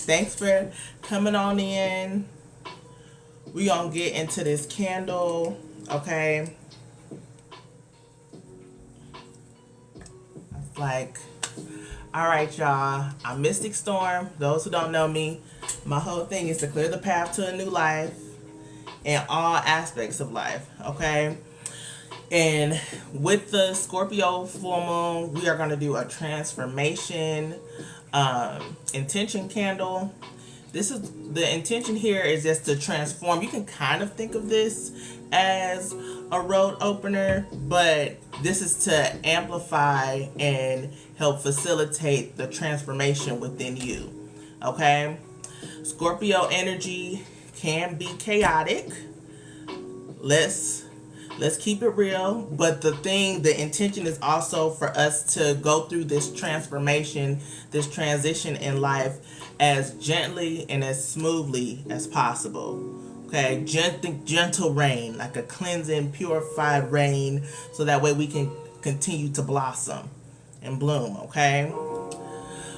Thanks for coming on in. We gonna get into this candle, okay? It's like, all right, y'all. I'm Mystic Storm. Those who don't know me, my whole thing is to clear the path to a new life in all aspects of life, okay? And with the Scorpio full moon, we are going to do a transformation intention candle. This is the intention here is just to transform. You can kind of think of this as a road opener, but this is to amplify and help facilitate the transformation within you. Okay? Scorpio energy can be chaotic. Let's keep it real, but the intention is also for us to go through this transformation, this transition in life as gently and as smoothly as possible. Okay, gentle rain, like a cleansing, purified rain, so that way we can continue to blossom and bloom, okay?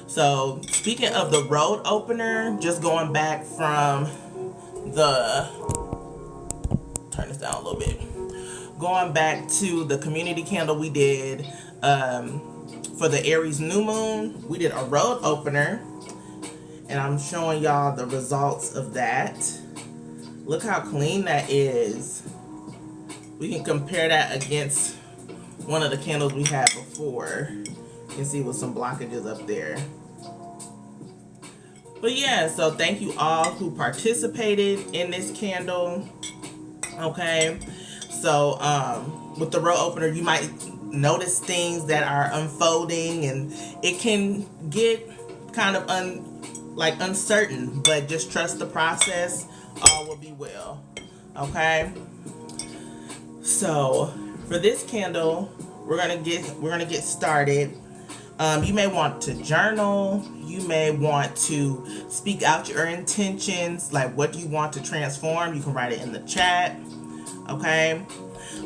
So, speaking of the road opener, just going back from turn this down a little bit. Going back to the community candle we did for the Aries new moon, we did a road opener, and I'm showing y'all the results of that. Look how clean that is. We can compare that against one of the candles we had before. You can see with some blockages up there. But yeah, so thank you all who participated in this candle. Okay. So, with the road opener, you might notice things that are unfolding, and it can get kind of uncertain, but just trust the process. All will be well. Okay. So, for this candle, we're gonna get started. You may want to journal. You may want to speak out your intentions, like what do you want to transform. You can write it in the chat. Okay,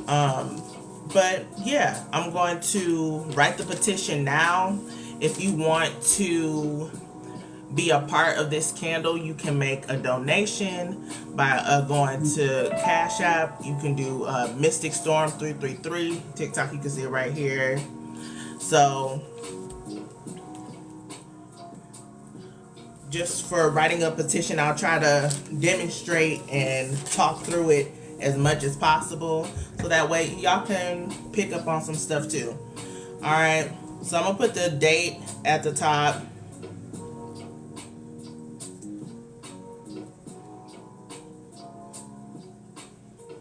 but yeah, I'm going to write the petition now. If you want to be a part of this candle, you can make a donation by going to Cash App. You can do Mystic Storm 333. TikTok, you can see it right here. So, just for writing a petition, I'll try to demonstrate and talk through it as much as possible, so that way y'all can pick up on some stuff too. Alright, so I'm gonna put the date at the top.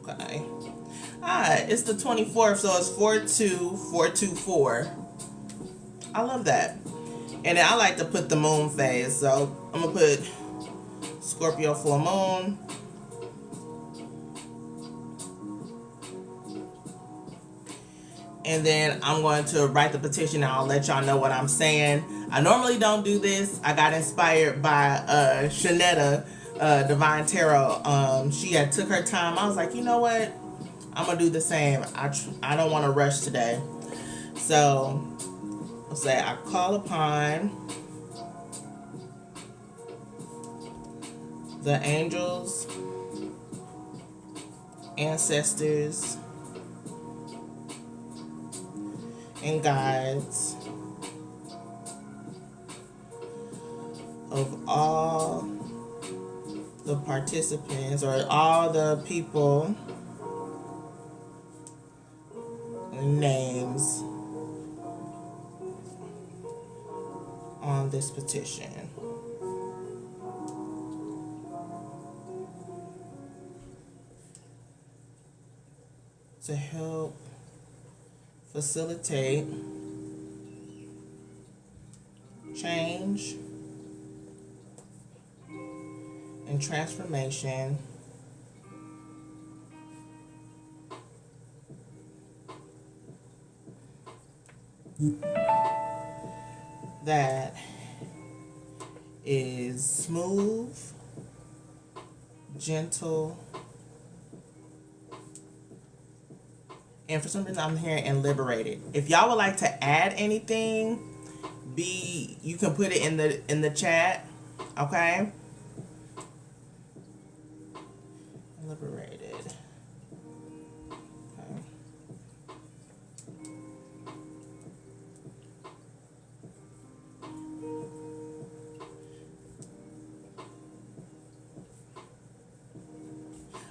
Okay. Alright, it's the 24th, so it's 42424. I love that. And then I like to put the moon phase, so I'm gonna put Scorpio full moon. And then I'm going to write the petition, and I'll let y'all know what I'm saying. I normally don't do this. I got inspired by Shanetta, Divine Tarot. She had took her time. I was like, you know what? I'm going to do the same. I don't want to rush today. So, I'll say I call upon the angels, ancestors, and guides of all the participants, or all the people and names on this petition. To help facilitate change and transformation that is smooth, gentle, and for some reason I'm hearing and liberated. If y'all would like to add anything, you can put it in the chat. Okay? Liberated. Okay.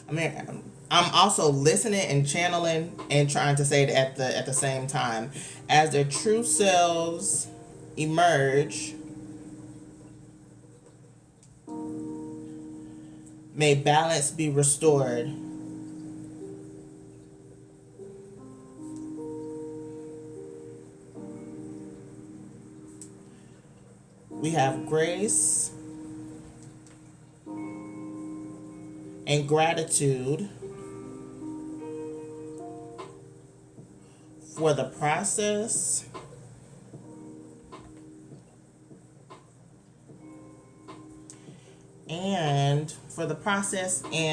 I mean, I'm also listening and channeling and trying to say it at the same time. As their true selves emerge, may balance be restored. We have grace and gratitude for the process and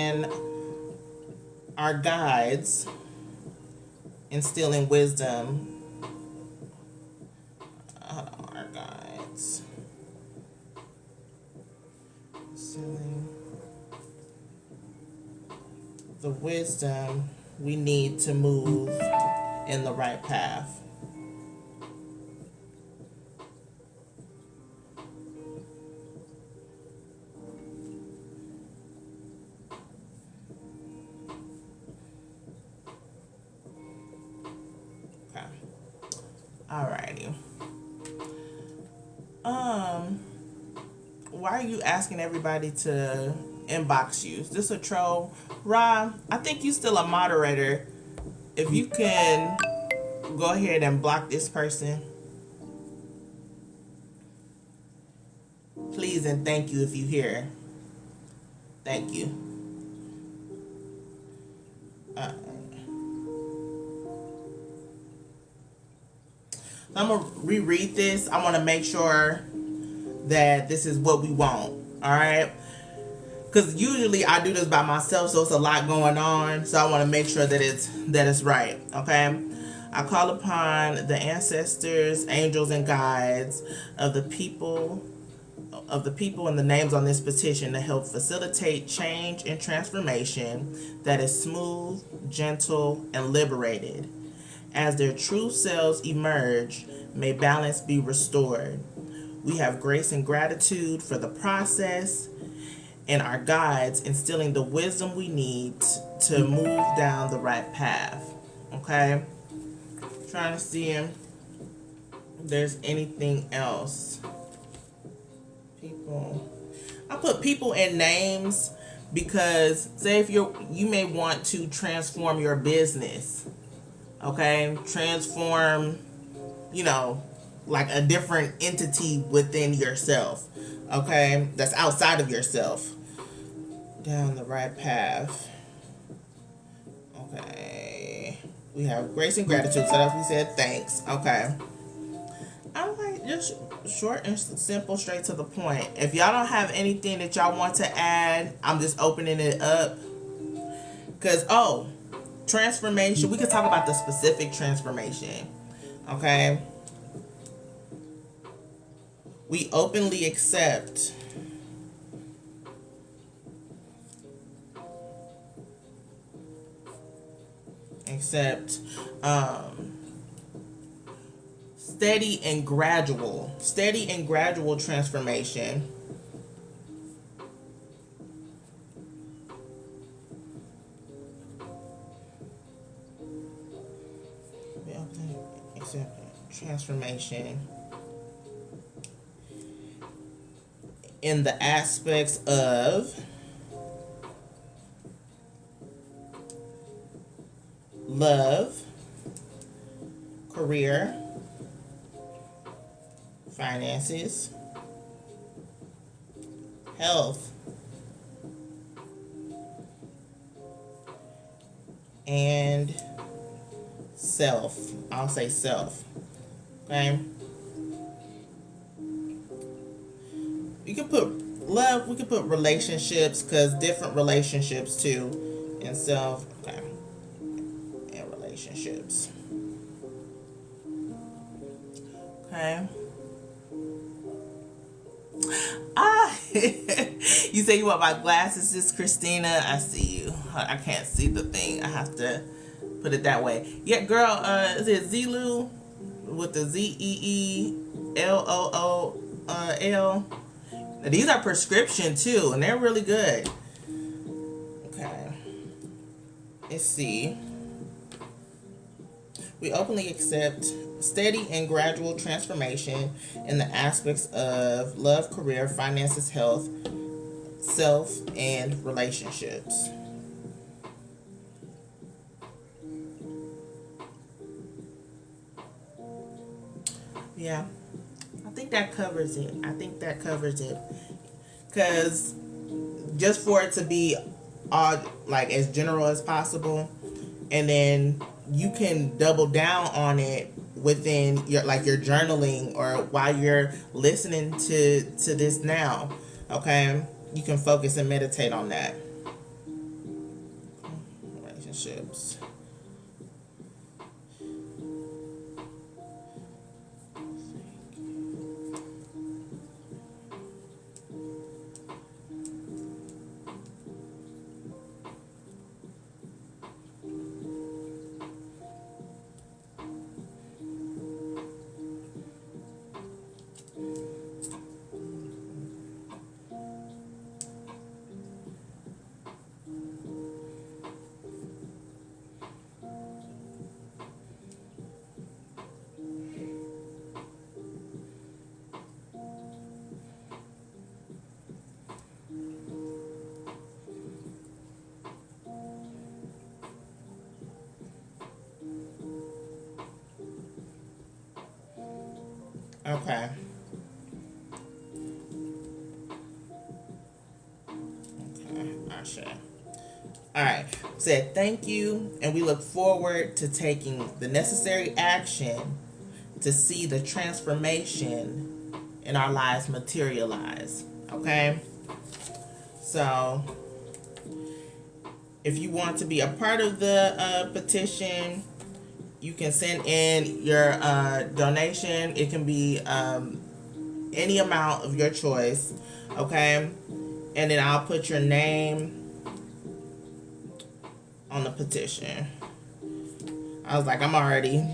and our guides instilling wisdom. Our guides instilling the wisdom we need to move in the right path. Okay. Alrighty. Why are you asking everybody to inbox you? Is this a troll? Ra, I think you still a moderator. If you can go ahead and block this person. Please and thank you if you hear. Thank you. I'm going to reread this. I want to make sure that this is what we want. All right? Because usually I do this by myself, so it's a lot going on. So I want to make sure that it's right. Okay? I call upon the ancestors, angels, and guides of the people and the names on this petition to help facilitate change and transformation that is smooth, gentle, and liberated. As their true selves emerge, may balance be restored. We have grace and gratitude for the process and our guides instilling the wisdom we need to move down the right path. Okay? Trying to see if there's anything else. People. I put people in names because say if you may want to transform your business. Okay? Transform, like a different entity within yourself. Okay? That's outside of yourself. Down the right path. Okay. We have grace and gratitude. So that's we said thanks. Okay. I like just short and simple, straight to the point. If y'all don't have anything that y'all want to add, I'm just opening it up. Because, transformation. We could talk about the specific transformation. Okay. We openly accept steady and gradual transformation. We openly accept transformation in the aspects of love, career, finances, health, and self. I'll say self. Okay? You can put love, we can put relationships, because different relationships too, and self. Okay. And relationships. Okay. You say you want my glasses, Sis Christina. I see you. I can't see the thing. I have to put it that way. Yeah, girl, is it Zelu with the Zeeloo? Now, these are prescription too, and they're really good. Okay. Let's see. We openly accept steady and gradual transformation in the aspects of love, career, finances, health, self, and relationships. Yeah, I think that covers it. Because just for it to be like as general as possible, and then you can double down on it within your journaling or while you're listening to this now. Okay, you can focus and meditate on that. Relationships. Okay. Ashe. All right. Said thank you, and we look forward to taking the necessary action to see the transformation in our lives materialize. Okay. So, if you want to be a part of the petition, you can send in your donation. It can be any amount of your choice. Okay. And then I'll put your name on the petition. I was like, I'm already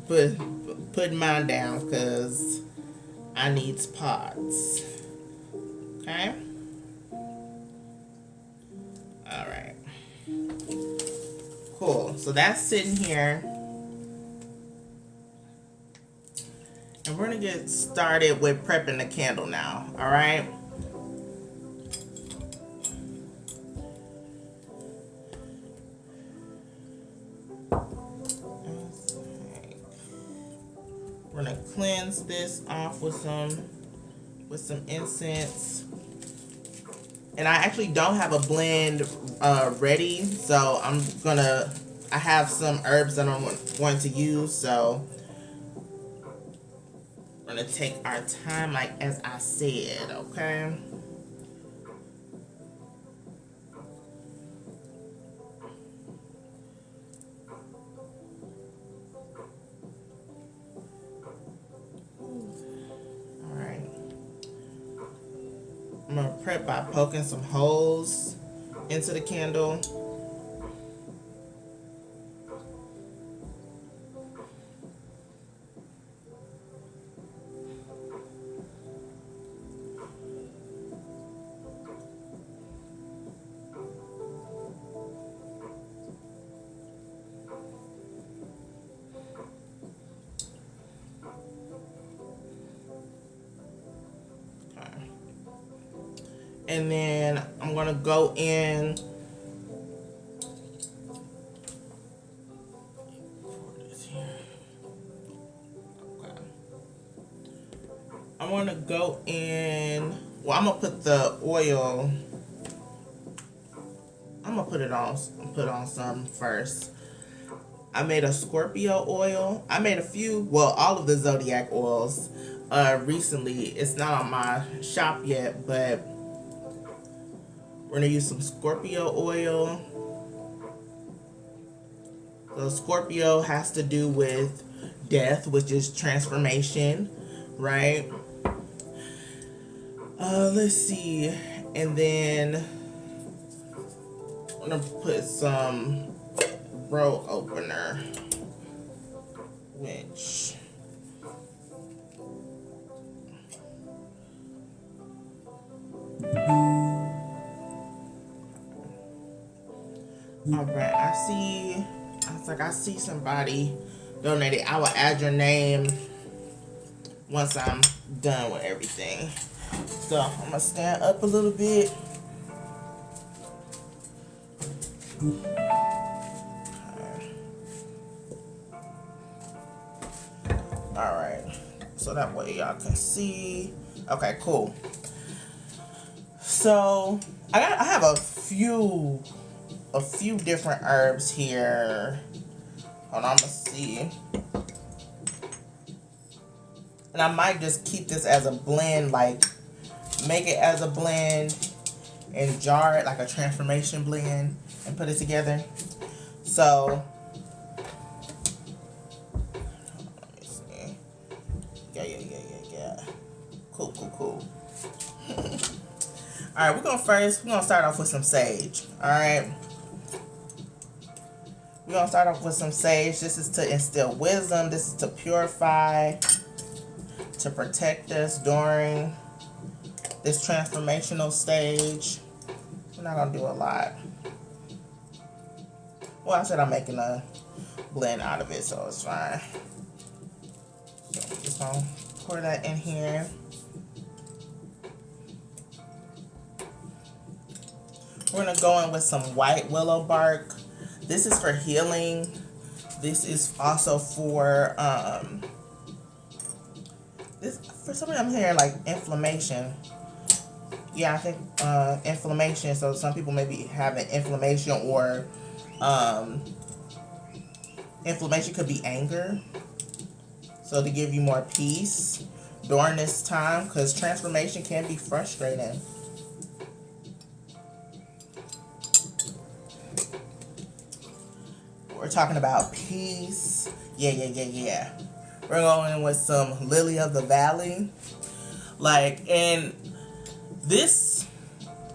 putting mine down because I need pots. Okay? Alright. Cool. So that's sitting here. And we're going to get started with prepping the candle now. Alright? We're gonna cleanse this off with some incense. And I actually don't have a blend ready, so I have some herbs that I'm going to use, so we're gonna take our time like as I said, okay? I'm going to prep by poking some holes into the candle. And then I'm going to go in. Okay. I'm going to go in. Well, I'm going to put the oil. I'm going to put on some first. I made a Scorpio oil. I made a few, well, all of the zodiac oils recently. It's not on my shop yet, but we're going to use some Scorpio oil. So Scorpio has to do with death, which is transformation, right? Let's see. And then I'm gonna put some row opener, which all right, I see somebody donated. I will add your name once I'm done with everything. So I'm gonna stand up a little bit. All right, so that way y'all can see. Okay, cool. So I have a few different herbs here. Hold on, I'm gonna see. And I might just keep this as a blend, like make it as a blend and jar it like a transformation blend and put it together. So let me see. Yeah. Cool. Alright, we're gonna start off with some sage. Alright. We're gonna start off with some sage. This is to instill wisdom. This is to purify, to protect us during this transformational stage. We're not gonna do a lot. Well, I said I'm making a blend out of it, so it's fine. So I'm just gonna pour that in here. We're gonna go in with some white willow bark. This is for healing. This is also for this, for some reason I'm hearing like inflammation. Yeah, I think inflammation. So some people may be having inflammation, or inflammation could be anger. So to give you more peace during this time, because transformation can be frustrating. We're talking about peace. Yeah. We're going with some lily of the valley. Like, and this,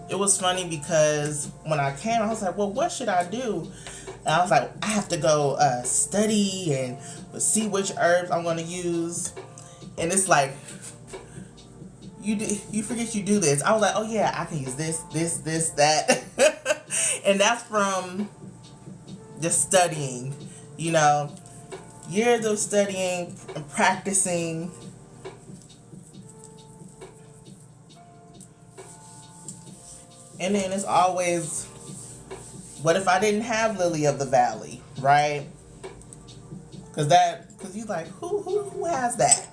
it was funny because when I came, I was like, well, what should I do? And I was like, I have to go study and see which herbs I'm going to use. And it's like, you forget you do this. I was like, oh yeah, I can use this, that. And that's from just studying, you know, years of studying and practicing. And then it's always, what if I didn't have lily of the valley, right? Because you like, who has that,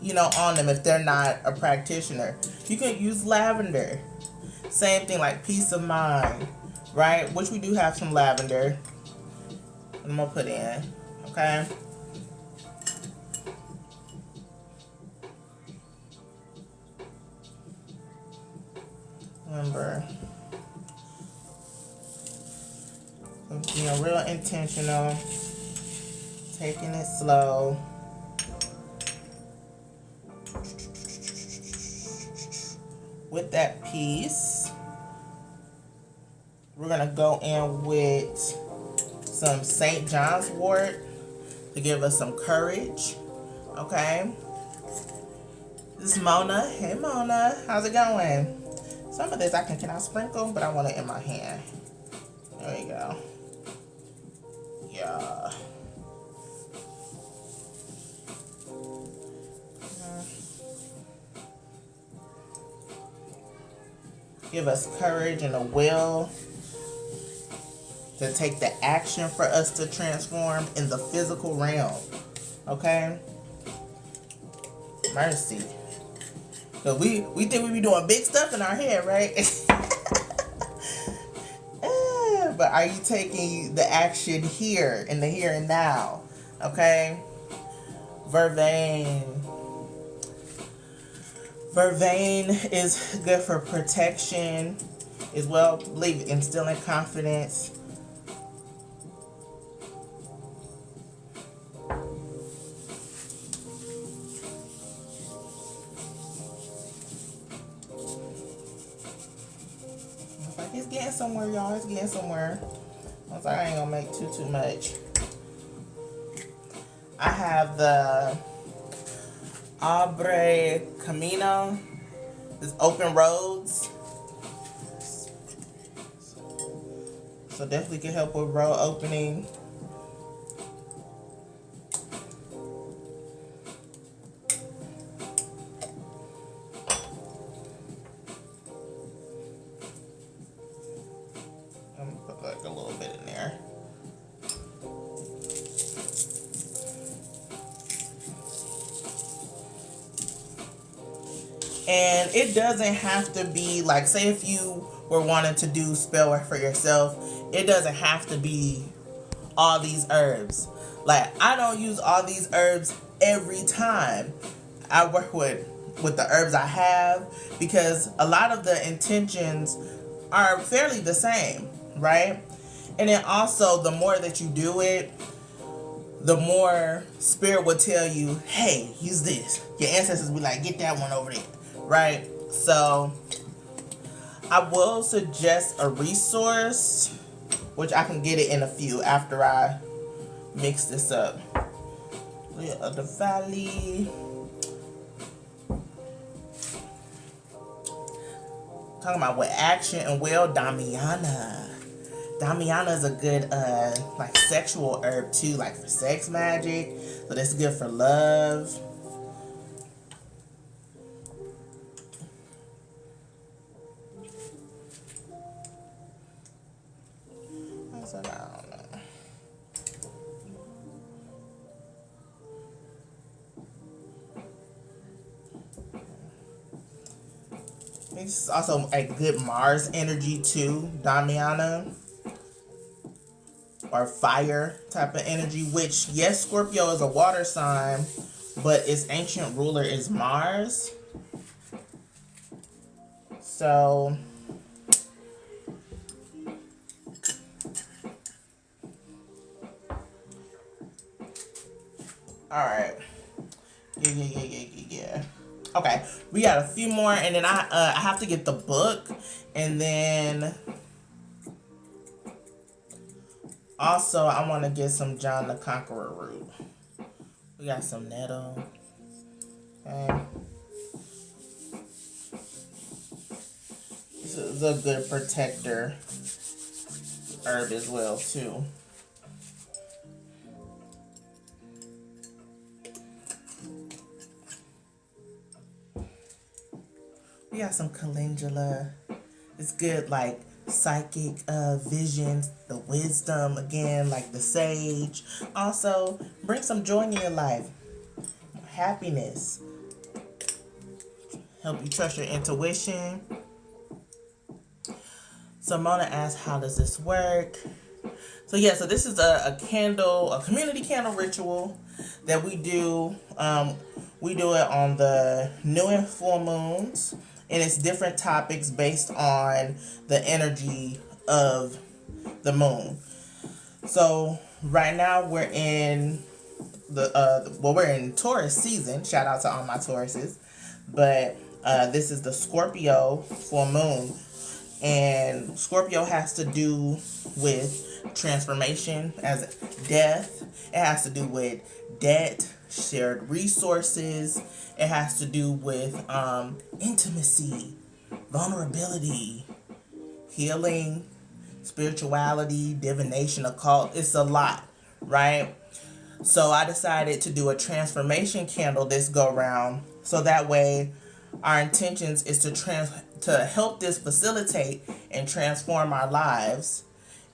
you know, on them if they're not a practitioner? You can use lavender. Same thing, like peace of mind, right? Which we do have some lavender. I'm gonna put in, okay? Remember, being real intentional, taking it slow. With that piece, we're gonna go in with some St. John's wort to give us some courage, okay? This is Mona. Hey Mona, how's it going? Some of this can I sprinkle, but I want it in my hand. There you go. Yeah. Give us courage and a will to take the action for us to transform in the physical realm. Okay? Mercy. Because we think we be doing big stuff in our head, right? But are you taking the action here, in the here and now? Okay? Vervain. Vervain is good for protection as well. Believe instilling confidence. It's like it's getting somewhere, y'all. It's getting somewhere. I was like, I ain't gonna make too much. I have the Abre Camino. This open roads. So definitely can help with road opening. I'm gonna put like a little bit in there. And it doesn't have to be like, say if you were wanting to do spell work for yourself, it doesn't have to be all these herbs. Like, I don't use all these herbs every time I work with the herbs I have, because a lot of the intentions are fairly the same, right? And then also, the more that you do it, the more spirit will tell you, hey, use this. Your ancestors will be like, get that one over there, right? So I will suggest a resource, which I can get it in a few after I mix this up. Lily of the Valley. Talking about with action and well, Damiana. Damiana is a good like sexual herb too, like for sex magic. So that's good for love. I don't know. It's also a good Mars energy too, Damiana. Or fire type of energy, which, yes, Scorpio is a water sign, but its ancient ruler is Mars. So alright. Yeah. Okay, we got a few more, and then I have to get the book, and then also I want to get some John the Conqueror root. We got some nettle. Okay. This is a good protector herb as well too. We got some calendula. It's good, like psychic visions, the wisdom, again, like the sage. Also, bring some joy in your life. Happiness. Help you trust your intuition. So Mona asked, how does this work? So yeah, so this is a candle, a community candle ritual that we do. We do it on the new and full moons. And it's different topics based on the energy of the moon. So right now we're in we're in Taurus season. Shout out to all my Tauruses. But this is the Scorpio full moon. And Scorpio has to do with transformation as death. It has to do with debt, shared resources. It has to do with intimacy, vulnerability, healing, spirituality, divination, occult. It's a lot, right? So I decided to do a transformation candle this go round, so that way our intentions is to help this facilitate and transform our lives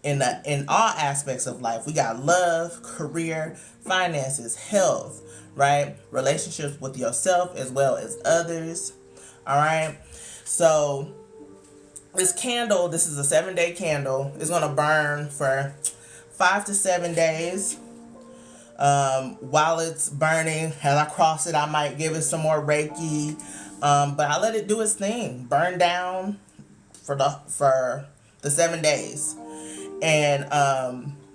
in all aspects of life. We got love, career, finances, health, right? Relationships with yourself as well as others. All right. So this candle, this is a 7-day candle. It's going to burn for 5 to 7 days. While it's burning, as I cross it, I might give it some more Reiki. But I let it do its thing. Burn down for the 7 days. And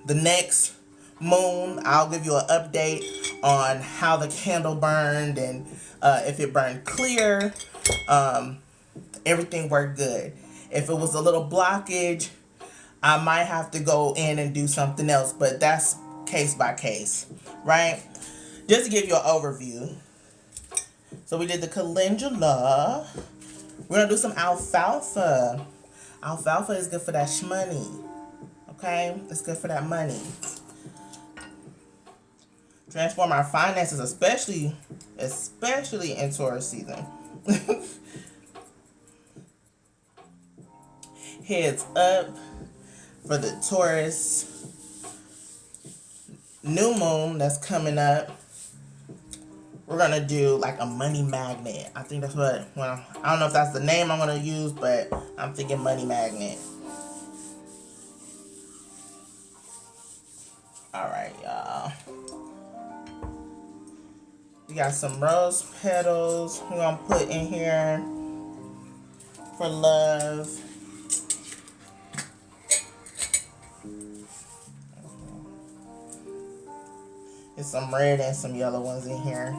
the next moon, I'll give you an update on how the candle burned, and if it burned clear, everything worked good. If it was a little blockage, I might have to go in and do something else, but that's case by case, right? Just to give you an overview. So we did the calendula. We're going to do some alfalfa. Alfalfa is good for that shmoney. Okay? It's good for that money. Transform our finances, especially in Taurus season. Heads up for the Taurus new moon that's coming up. We're going to do like a money magnet. I think that's what, well, I don't know if that's the name I'm going to use, but I'm thinking money magnet. Alright, y'all. We got some rose petals we're going to put in here for love. There's some red and some yellow ones in here.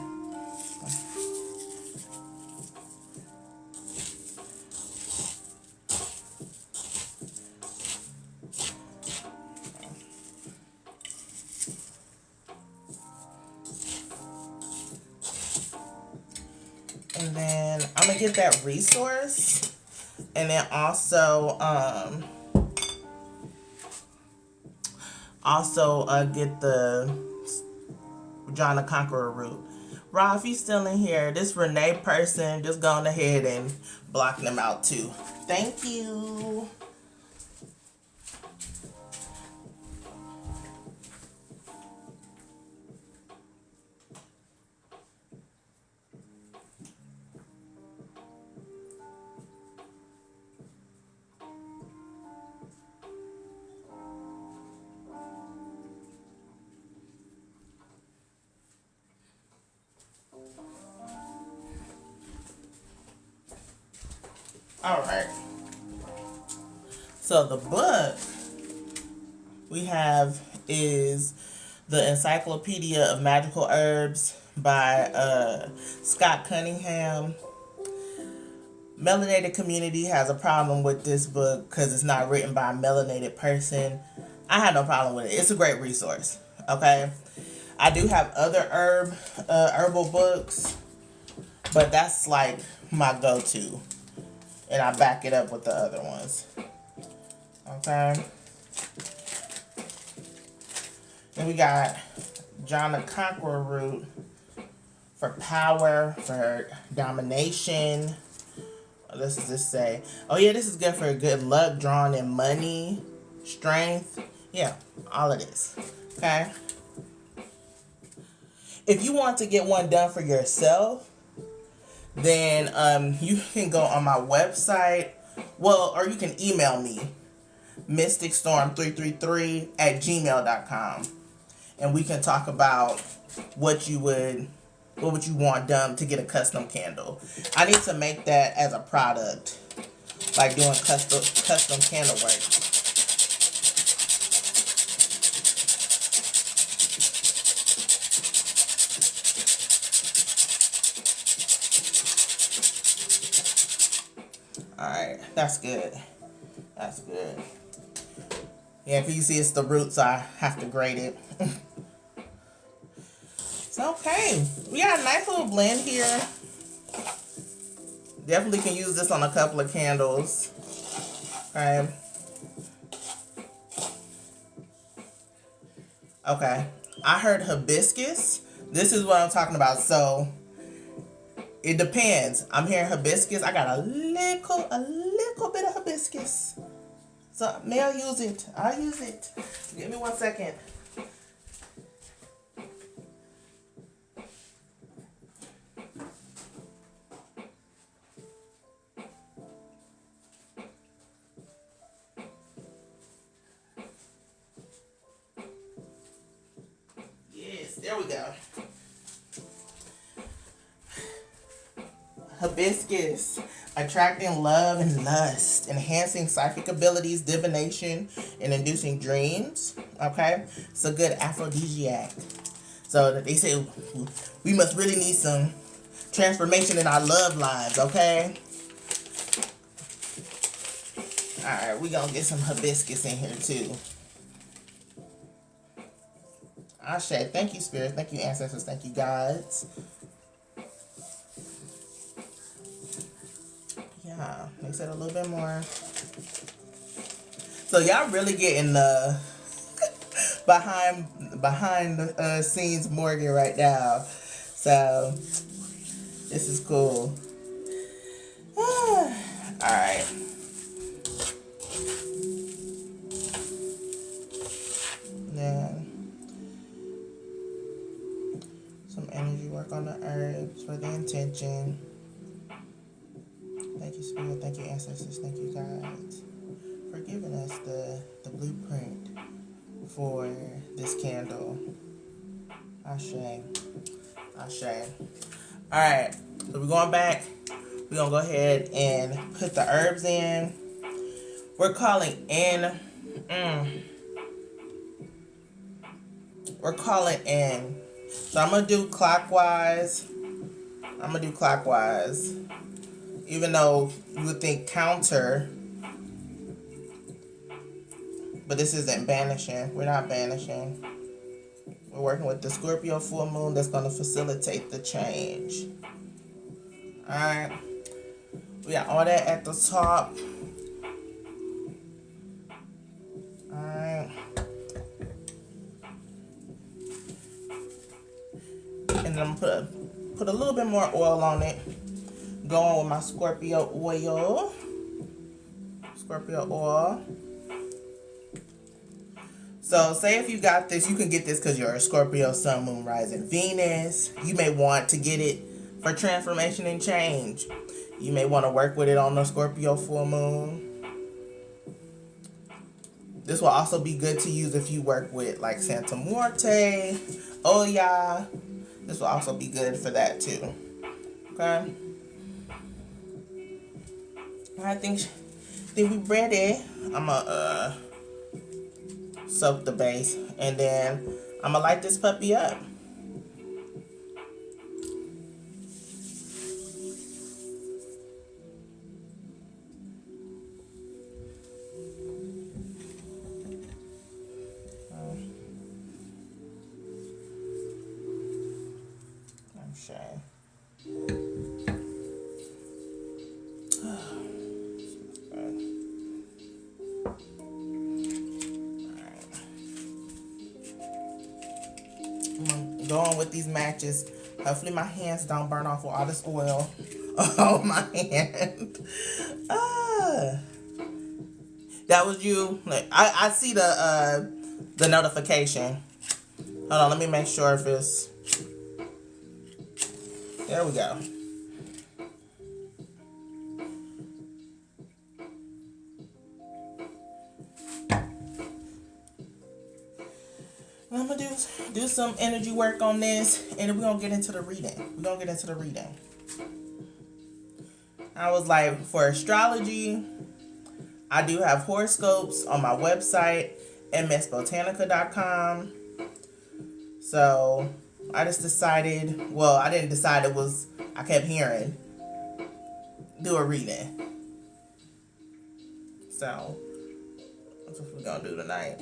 And then I'm going to get that resource. And then also get the John the Conqueror root. Rob, if you still in here, this Renee person, just go on ahead and block them out too. Thank you. Alright. So the book we have is The Encyclopedia of Magical Herbs by Scott Cunningham. Melanated community has a problem with this book because it's not written by a melanated person. I have no problem with it. It's a great resource. Okay. I do have other herbal books, but that's like my go-to. And I back it up with the other ones. Okay. Then we got John the Conqueror root for power, for domination. What does this say? Oh yeah, this is good for good luck, drawing in money, strength. Yeah, all of this. Okay. If you want to get one done for yourself, then you can go on my website, well, or you can email me, mysticstorm333@gmail.com, and we can talk about what would you want done to get a custom candle. I need to make that as a product, like doing custom candle work. Alright, that's good. That's good. Yeah, if you see it's the root, so I have to grate it. So, okay. We got a nice little blend here. Definitely can use this on a couple of candles. Okay. Okay. I heard hibiscus. This is what I'm talking about. So, it depends. I'm hearing hibiscus. I got a little bit of hibiscus. So, may I use it? I'll use it. Give me 1 second. Yes, there we go. Hibiscus, attracting love and lust, enhancing psychic abilities, divination, and inducing dreams. Okay, it's a good aphrodisiac. So they say we must really need some transformation in our love lives. Okay. Alright, we gonna get some hibiscus in here too. Ashe, thank you, Spirit. Thank you, ancestors. Thank you, gods. Yeah, they said a little bit more. So y'all really getting the behind the scenes Morgan right now. So this is cool. Alright. Then some energy work on the herbs for the intention. Thank you, Spirit. Thank you, ancestors. Thank you, guides, for giving us the blueprint for this candle. Ashe. Ashe. Alright, so we're going back. We're going to go ahead and put the herbs in. We're calling in. We're calling in. So I'm going to do clockwise. Even though you would think counter. But this isn't banishing. We're not banishing. We're working with the Scorpio full moon that's going to facilitate the change. Alright. We got all that at the top. Alright. And then I'm going to put a little bit more oil on it. Going with my Scorpio oil. Scorpio oil. So say if you got this, you can get this because you're a Scorpio, Sun, Moon, Rising, Venus. You may want to get it for transformation and change. You may want to work with it on the Scorpio full moon. This will also be good to use if you work with like Santa Muerte, Oya. This will also be good for that too. Okay. I think we ready. I'm gonna soak the base, and then I'm gonna light this puppy up. I'm shy. Going with these matches. Hopefully my hands don't burn off with all this oil on my hand. That was you. Like, I see the notification. Hold on, let me make sure if it's. There we go. I'm gonna do some energy work on this, and then we're gonna get into the reading. I was like, for astrology, I do have horoscopes on my website, msbotanica.com. So I just decided, well, I didn't decide, I kept hearing, do a reading. So that's what we're gonna do tonight.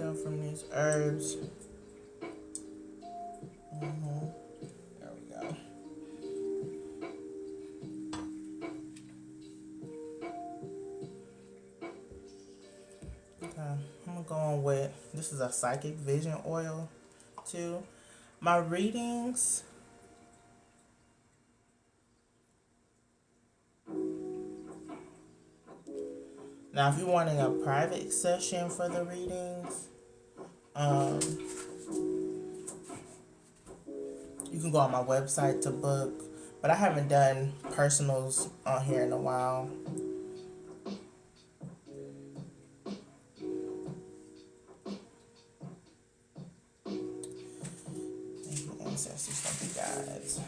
tell from these herbs? There we go. Okay, I'm gonna go on with, this is a psychic vision oil too. My readings, now if you're wanting a private session for the readings, you can go on my website to book, but I haven't done personals on here in a while. Thank you, ancestors, thank you, guys.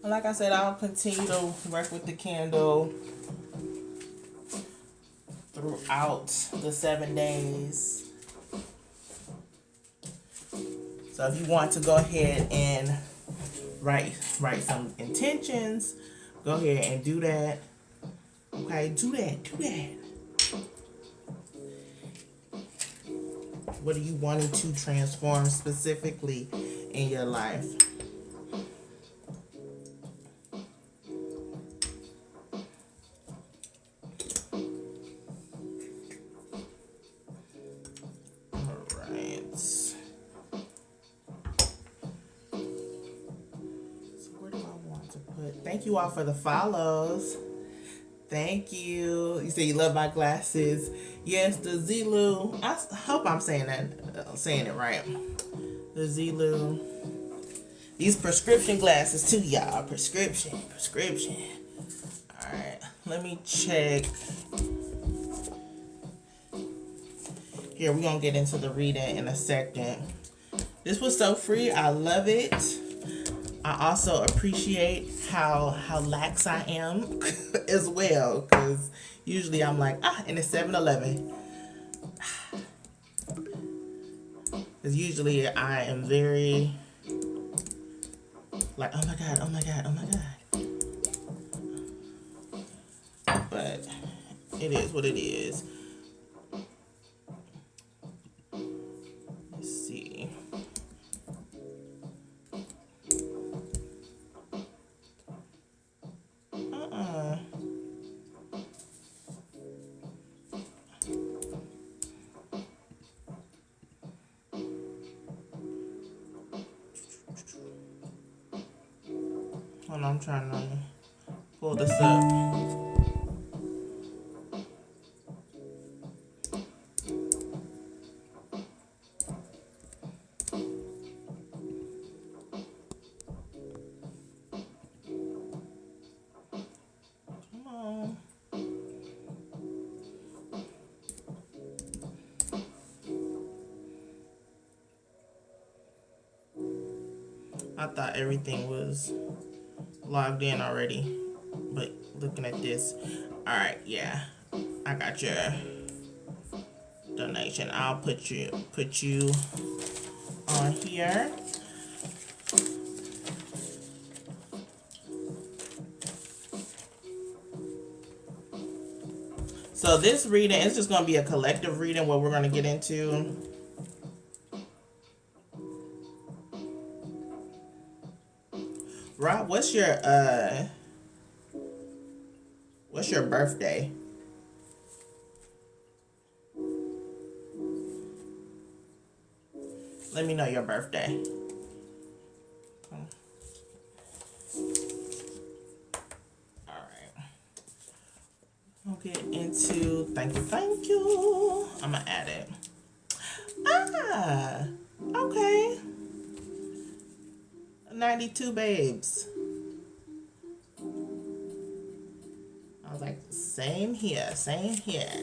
And like I said, I'll continue to work with the candle throughout the 7 days. So if you want to go ahead and write some intentions, go ahead and do that. Okay, do that. What are you wanting to transform specifically in your life? Thank you all for the follows. Thank you. You say you love my glasses. Yes, the Zilu. I hope I'm saying it right. The Zilu. These prescription glasses too, y'all. Prescription. All right. Let me check. Here, we're gonna get into the reading in a second. This was so free. I love it. I also appreciate how lax I am as well, because usually I'm like, and it's 7-Eleven. Because usually I am very like, oh my God. But it is what it is. Let's see. Hold on, I'm trying to pull this up. Come on. I thought everything was logged in already, but looking at this, all right, yeah, I got your donation. I'll put you on here. So this reading is just going to be a collective reading, what we're going to get into. Rob, what's your birthday? Let me know your birthday. Alright. We'll get into thank you. I'm gonna add it. Okay. 92 babes. I was like, same here,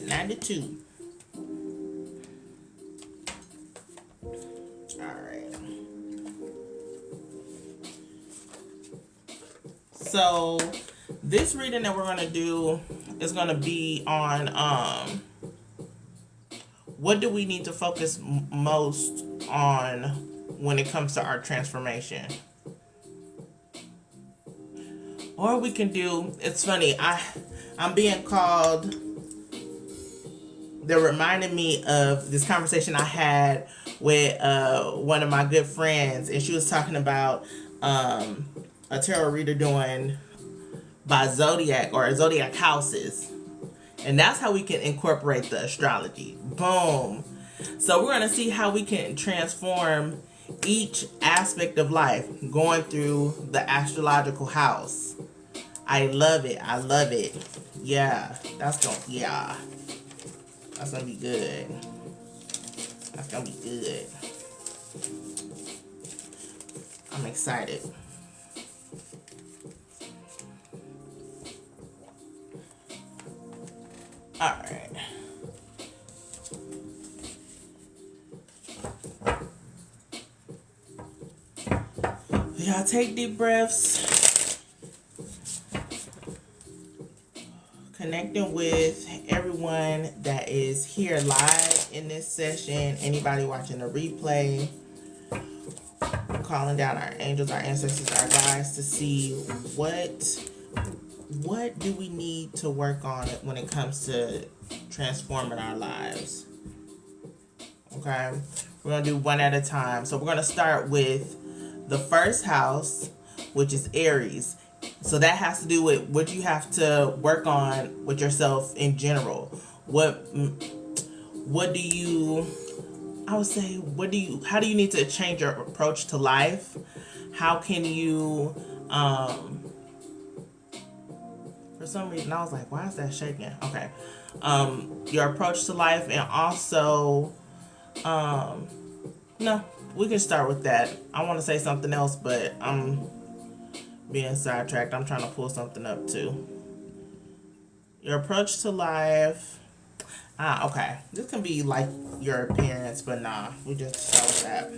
92. Alright. So this reading that we're gonna do is gonna be on what do we need to focus most on when it comes to our transformation. Or we can do, it's funny, I'm being called they're reminding me of this conversation I had with one of my good friends, and she was talking about a tarot reader doing by zodiac or zodiac houses, and that's how we can incorporate the astrology. Boom. So we're going to see how we can transform each aspect of life going through the astrological house. I love it. I love it. Yeah, that's gonna be good. That's gonna be good. I'm excited. All right. Y'all take deep breaths. Connecting with everyone that is here live in this session. Anybody watching the replay. Calling down our angels, our ancestors, our guides to see what do we need to work on when it comes to transforming our lives. Okay, we're gonna do one at a time. So we're gonna start with the first house, which is Aries. So that has to do with what you have to work on with yourself in general. What do you, I would say, how do you need to change your approach to life? How can you, for some reason I was like, why is that shaking? Okay. Your approach to life, and also, no, we can start with that. I want to say something else, but I'm being sidetracked. I'm trying to pull something up too. Your approach to life. Okay. This can be like your appearance, but nah, we just start with that.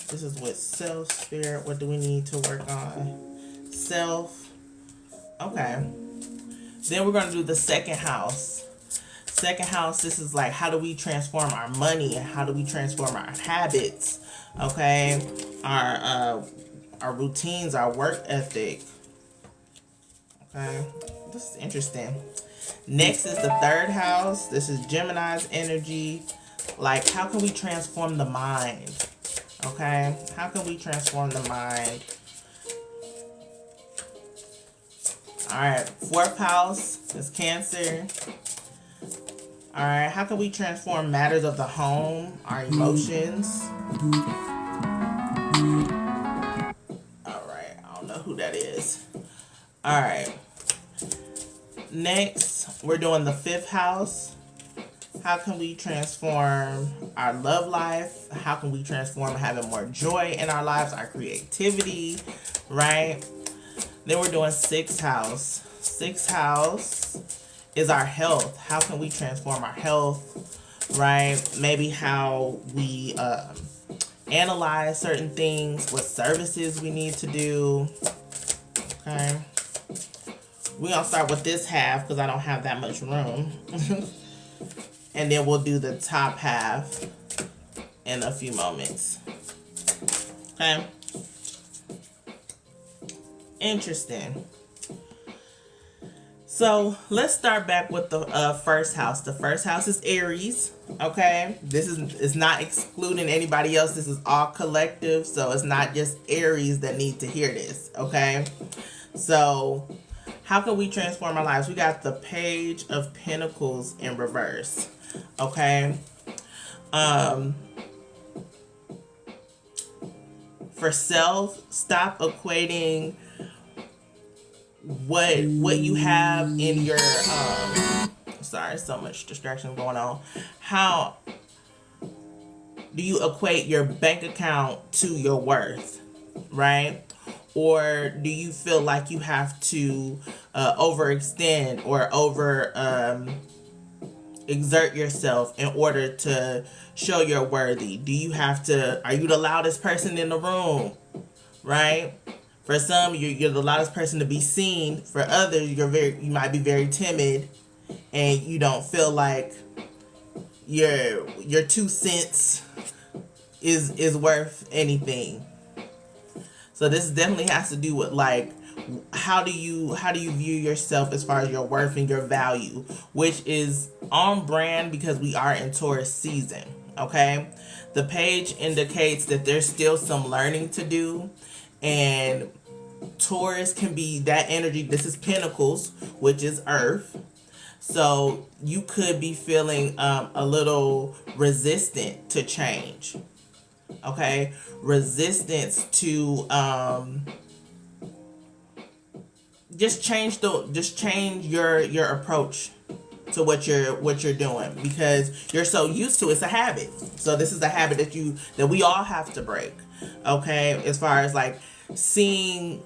This is with self, spirit. What do we need to work on? Self. Okay. Then we're going to do the second house. Second house, this is like, how do we transform our money? How do we transform our habits? Okay. Our routines, our work ethic. Okay. This is interesting. Next is the third house. This is Gemini's energy. Like, how can we transform the mind? Okay. How can we transform the mind? Alright. Fourth house is Cancer. Alright. How can we transform matters of the home? Our emotions. Alright. I don't know who that is. Alright. Next, we're doing the fifth house. How can we transform our love life? How can we transform having more joy in our lives, our creativity, right? Then we're doing sixth house. Sixth house is our health. How can we transform our health, right? Maybe how we analyze certain things, what services we need to do, okay? We're going to start with this half because I don't have that much room. And then we'll do the top half in a few moments. Okay. Interesting. So let's start back with the first house. The first house is Aries. Okay. This is not excluding anybody else. This is all collective. So it's not just Aries that need to hear this. Okay. So how can we transform our lives? We got the Page of Pentacles in reverse. Okay. For self, stop equating what you have in your sorry, so much distraction going on. How do you equate your bank account to your worth, right? Or do you feel like you have to overextend or exert yourself in order to show you're worthy? Do you have to, are you the loudest person in the room, right? For some, you're the loudest person to be seen. For others, you might be very timid and you don't feel like your 2 cents is worth anything. So this definitely has to do with like how do you view yourself as far as your worth and your value, which is on brand because we are in Taurus season. Okay, the page indicates that there's still some learning to do, and Taurus can be that energy. This is Pentacles, which is Earth. So you could be feeling a little resistant to change. Okay, resistance to just change your approach to what you're doing, because you're so used to it. It's a habit. So this is a habit that we all have to break. Okay, as far as like seeing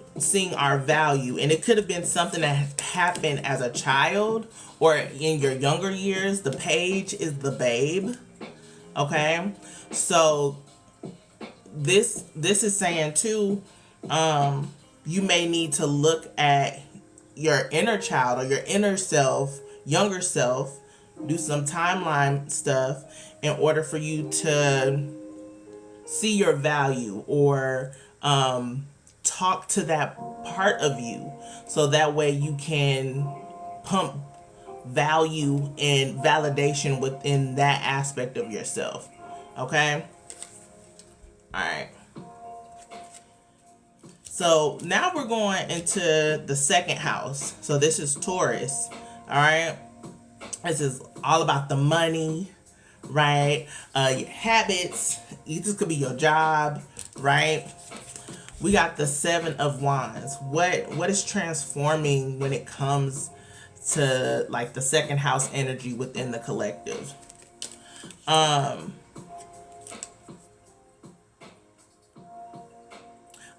our value, and it could have been something that happened as a child or in your younger years. The page is the babe. Okay, so this is saying too, you may need to look at your inner child or your inner self, younger self, do some timeline stuff in order for you to see your value, or talk to that part of you, so that way you can pump value and validation within that aspect of yourself. Okay? All right. So now we're going into the second house. So this is Taurus. All right. This is all about the money, right? Your habits. This could be your job, right? We got the Seven of Wands. What is transforming when it comes to like the second house energy within the collective?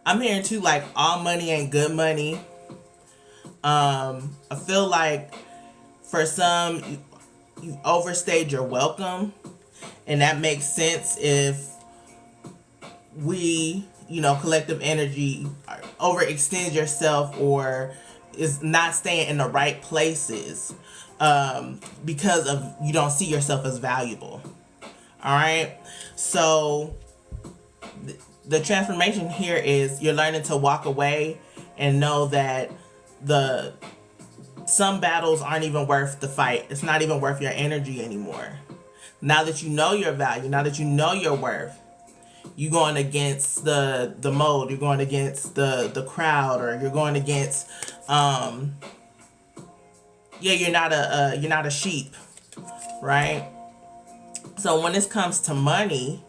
I'm hearing too, like, all money ain't good money. I feel like for some, you overstayed your welcome, and that makes sense if we, collective energy overextends yourself or is not staying in the right places, because of you don't see yourself as valuable. All right, so the transformation here is you're learning to walk away and know that some battles aren't even worth the fight. It's not even worth your energy anymore. Now that you know your value, now that you know your worth, you're going against the mode, you're going against the crowd, or you're going against you're not a sheep, right? So when it comes to money,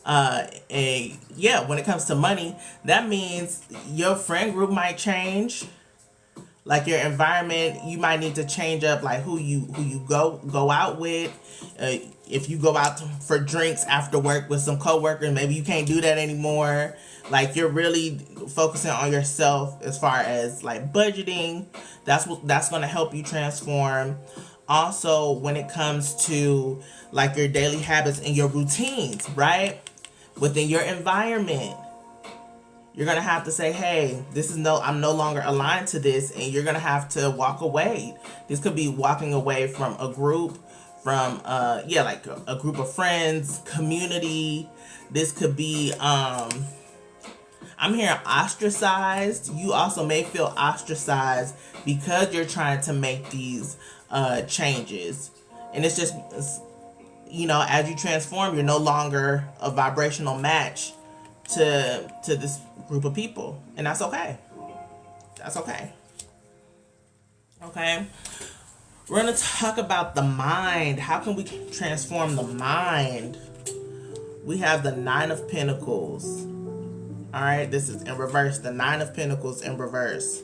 when it comes to money, that means your friend group might change. Like your environment, you might need to change up, like who you go out with. If you go out for drinks after work with some coworkers, maybe you can't do that anymore. Like you're really focusing on yourself as far as like budgeting. That's going to help you transform. Also, when it comes to like your daily habits and your routines, right? Within your environment, you're going to have to say, hey, I'm no longer aligned to this, and you're going to have to walk away. This could be walking away from a group, from, like a group of friends, community. This could be, I'm hearing ostracized. You also may feel ostracized because you're trying to make these changes. And it's just, as you transform, you're no longer a vibrational match to this group of people, and that's okay. That's okay. Okay, we're gonna talk about the mind. How can we transform the mind? We have the Nine of Pentacles. All right, this is in reverse. The Nine of Pentacles in reverse.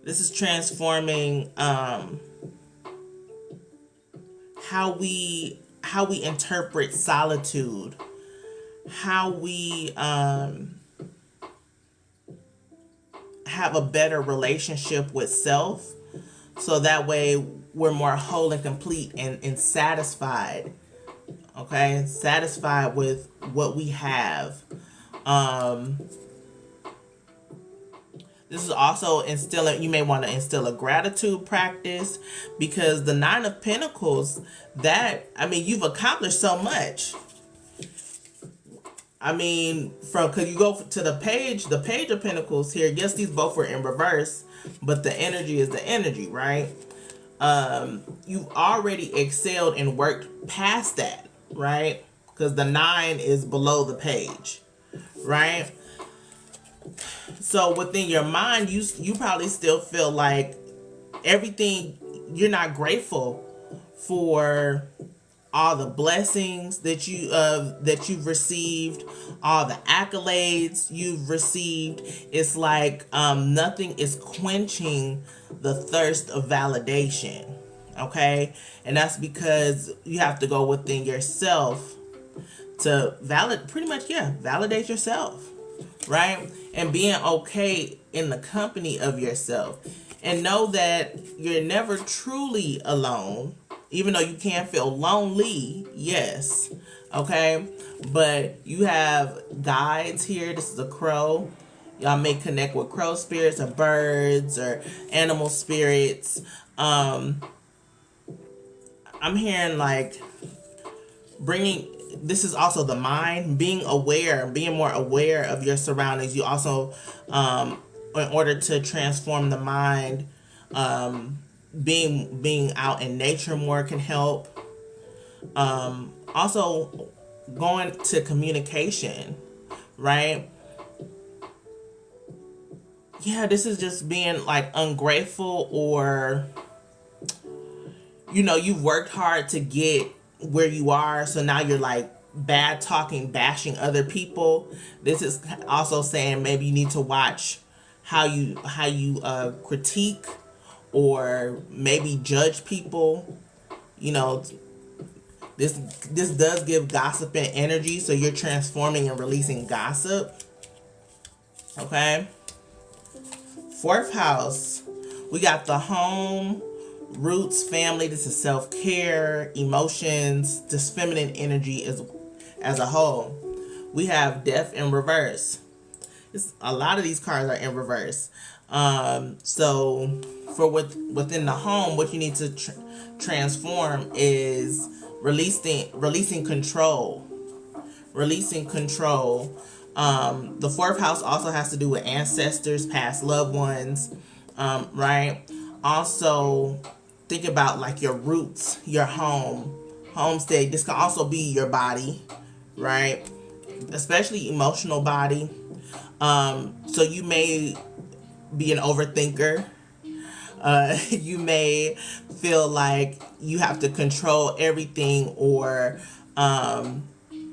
This is transforming how we interpret solitude, how we have a better relationship with self, so that way we're more whole and complete and satisfied. Okay, satisfied with what we have. This is also you may want to instill a gratitude practice, because the Nine of Pentacles, you've accomplished so much. I mean, because you go to the page of Pentacles here. Yes, these both were in reverse, but the energy is the energy, right? You've already excelled and worked past that, right? Because the 9 is below the page, right? So within your mind, you probably still feel like everything, you're not grateful for all the blessings that you've received, all the accolades you've received. It's like nothing is quenching the thirst of validation. Okay? And that's because you have to go within yourself to validate yourself, right? And being okay in the company of yourself. And know that you're never truly alone, even though you can feel lonely, yes, okay? But you have guides here. This is a crow. Y'all may connect with crow spirits or birds or animal spirits. I'm hearing like this is also the mind, being more aware of your surroundings. You also, in order to transform the mind, being out in nature more can help. Also going to communication, right? Yeah, this is just being like ungrateful, or you've worked hard to get where you are, so now you're like bad talking, bashing other people. This is also saying maybe you need to watch how you critique or maybe judge people. This does give gossip and energy, so you're transforming and releasing gossip. Okay. 4th house, we got the home, roots, family. This is self-care, emotions, this feminine energy as a whole. We have death in reverse. A lot of these cards are in reverse. So for within the home, what you need to transform is releasing control. Releasing control. The 4th house also has to do with ancestors, past loved ones, right? Also, think about like your roots, your homestead. This can also be your body, right? Especially emotional body. So you may be an overthinker. You may feel like you have to control everything, or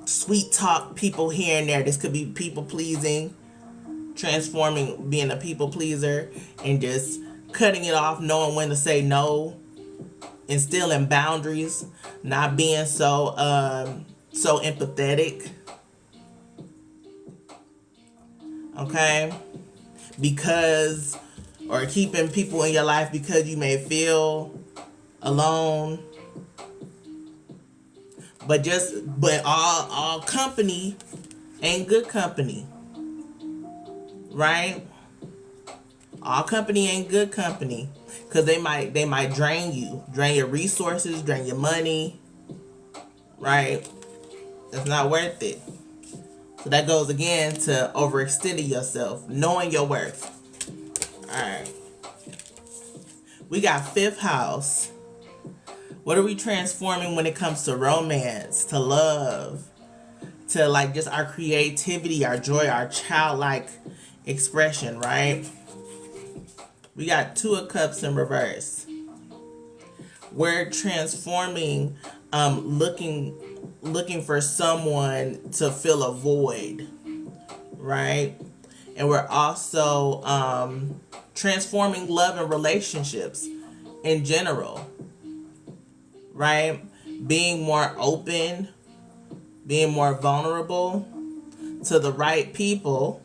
sweet talk people here and there. This could be people pleasing, transforming, being a people pleaser, and just cutting it off, knowing when to say no, instilling boundaries, not being so empathetic. Okay? Or keeping people in your life because you may feel alone. But all company ain't good company. Right? All company ain't good company. Cause they might drain you. Drain your resources, drain your money. Right? It's not worth it. So that goes again to overextending yourself, knowing your worth. Alright. We got 5th house. What are we transforming when it comes to romance, to love, to like just our creativity, our joy, our childlike expression, right? We got 2 of Cups in reverse. We're transforming, looking for someone to fill a void, right? And we're also transforming love and relationships in general, right? Being more open, being more vulnerable to the right people,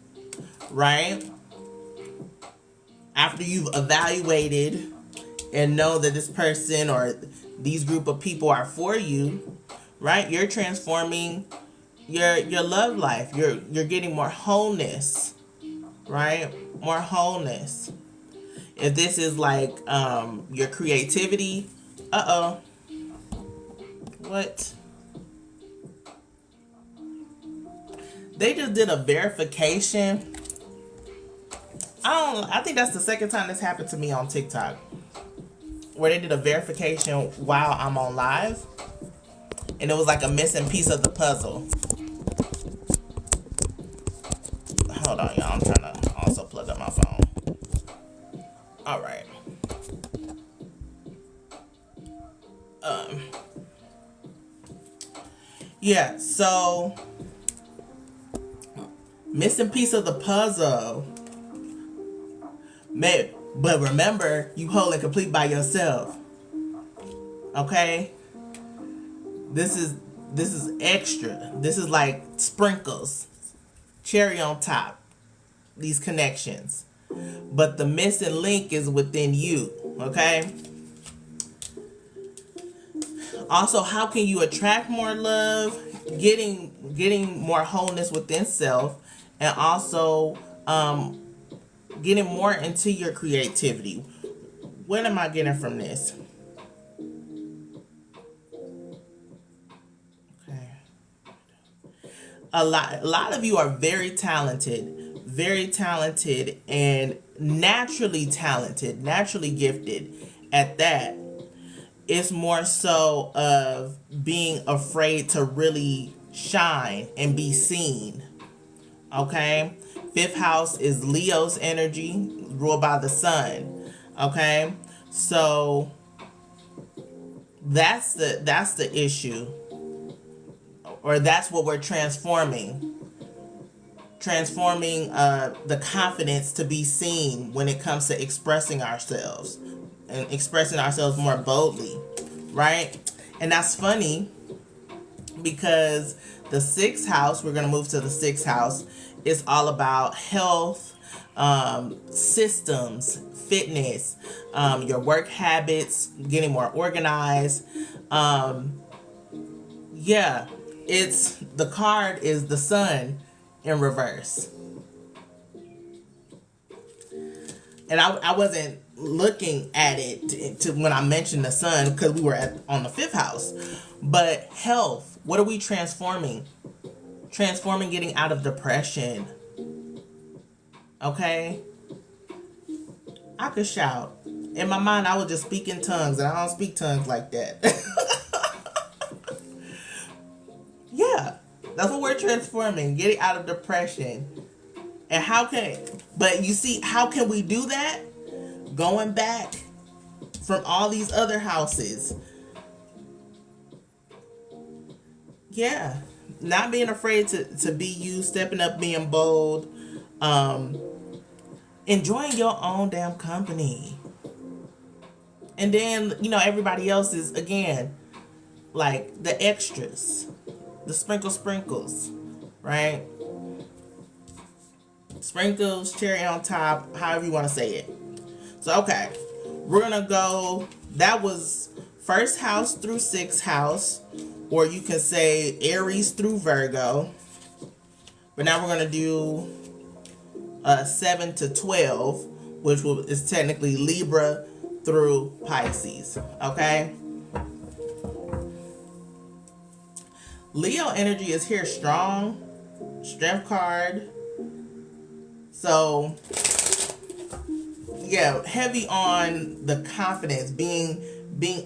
right? After you've evaluated and know that this person or these group of people are for you, right? You're transforming your love life. You're getting more wholeness, right? More wholeness. If this is like your creativity, what? They just did a verification. I think that's the second time this happened to me on TikTok, where they did a verification while I'm on live, and it was like a missing piece of the puzzle. Hold on, y'all. I'm trying to also plug up my phone. All right. Yeah, so missing piece of the puzzle. But remember, you whole and complete by yourself. Okay? This is extra. This is like sprinkles. Cherry on top. These connections. But the missing link is within you. Okay? Also, how can you attract more love? Getting more wholeness within self, and also getting more into your creativity. What am I getting from this? Okay. A lot of you are very talented, and naturally talented, naturally gifted at that. It's more so of being afraid to really shine and be seen. Okay? Fifth house is Leo's energy, ruled by the sun. Okay? So that's the issue. Or that's what we're transforming. Transforming the confidence to be seen when it comes to expressing ourselves. And expressing ourselves more boldly, right? And that's funny because the sixth house, we're going to move to the sixth house, is all about health, systems, fitness, your work habits, getting more organized. Yeah, the card is the sun in reverse. And I wasn't looking at it to when I mentioned the sun because we were on the fifth house. But health, what are we transforming? Transforming getting out of depression. Okay? I could shout. In my mind, I would just speak in tongues, and I don't speak tongues like that. Yeah, that's what we're transforming, getting out of depression. And but you see, how can we do that? Going back from all these other houses. Yeah. Not being afraid to be you, stepping up, being bold, enjoying your own damn company. And then, everybody else is, again, like the extras, the sprinkles, right? Sprinkles, cherry on top, however you want to say it. So, okay, we're going to go, that was first house through sixth house, or you can say Aries through Virgo. But now we're going to do 7 to 12, which is technically Libra through Pisces, okay? Leo energy is here strong, strength card. So, yeah, heavy on the confidence, being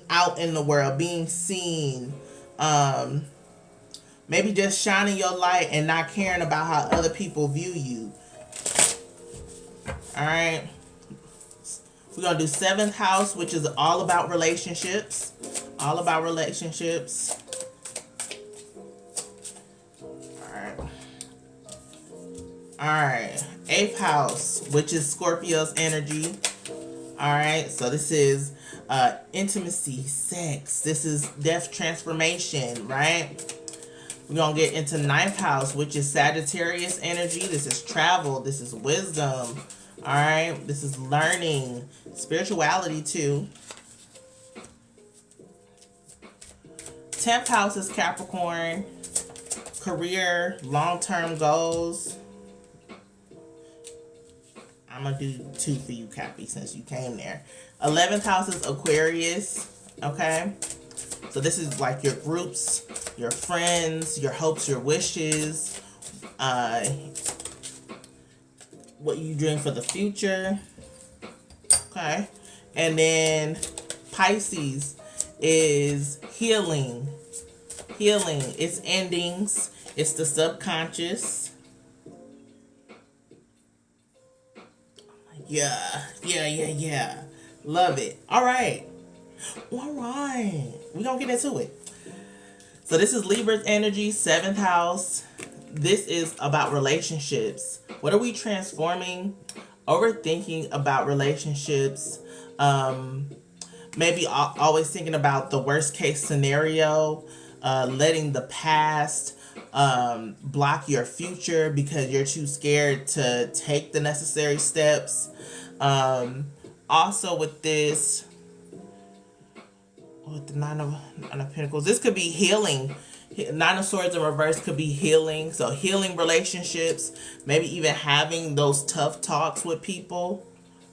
out in the world, being seen, maybe just shining your light and not caring about how other people view you. All right, we're gonna do seventh house, which is all about relationships, all right, eighth house, which is Scorpio's energy. All right, so this is intimacy, sex. This is death, transformation, right? We're going to get into ninth house, which is Sagittarius energy. This is travel. This is wisdom. All right, this is learning, spirituality too. 10th house is Capricorn, career, long-term goals. I'm going to do 2 for you, Cappy, since you came there. 11th house is Aquarius, okay? So this is like your groups, your friends, your hopes, your wishes, what you dream for the future. Okay. And then Pisces is healing. Healing. It's endings. It's the subconscious. Yeah. Love it. All right. We're going to get into it. So this is Libra's energy, 7th house. This is about relationships. What are we transforming? Overthinking about relationships. Maybe always thinking about the worst case scenario. Letting the past block your future because you're too scared to take the necessary steps. Also with this, with the Nine of Pentacles, this could be healing. Nine of Swords in reverse could be healing. So healing relationships, maybe even having those tough talks with people,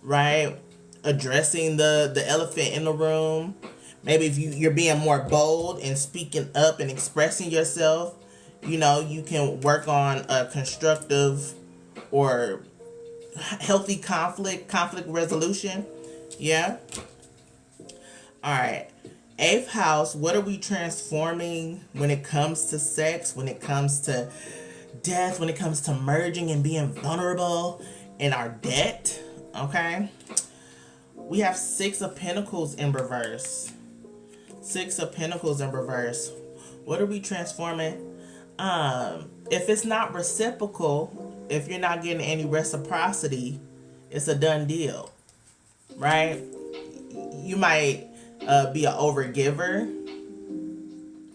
right? Addressing the elephant in the room. Maybe if you're being more bold and speaking up and expressing yourself, you know, you can work on a constructive or healthy conflict resolution. Yeah. All right. 8th house, what are we transforming when it comes to sex, when it comes to death, when it comes to merging and being vulnerable in our debt? Okay. We have 6 of Pentacles in reverse. 6 of Pentacles in reverse. What are we transforming? If it's not reciprocal, if you're not getting any reciprocity, it's a done deal, right? You might be an overgiver,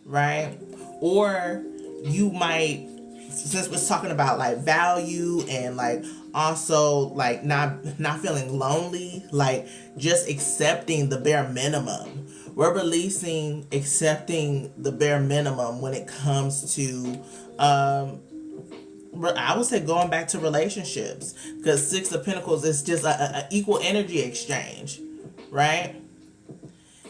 right? Or you might, since we're talking about like value and like also like not feeling lonely, like just accepting the bare minimum. We're releasing accepting the bare minimum when it comes to I would say going back to relationships, because 6 of Pentacles is just a equal energy exchange, right?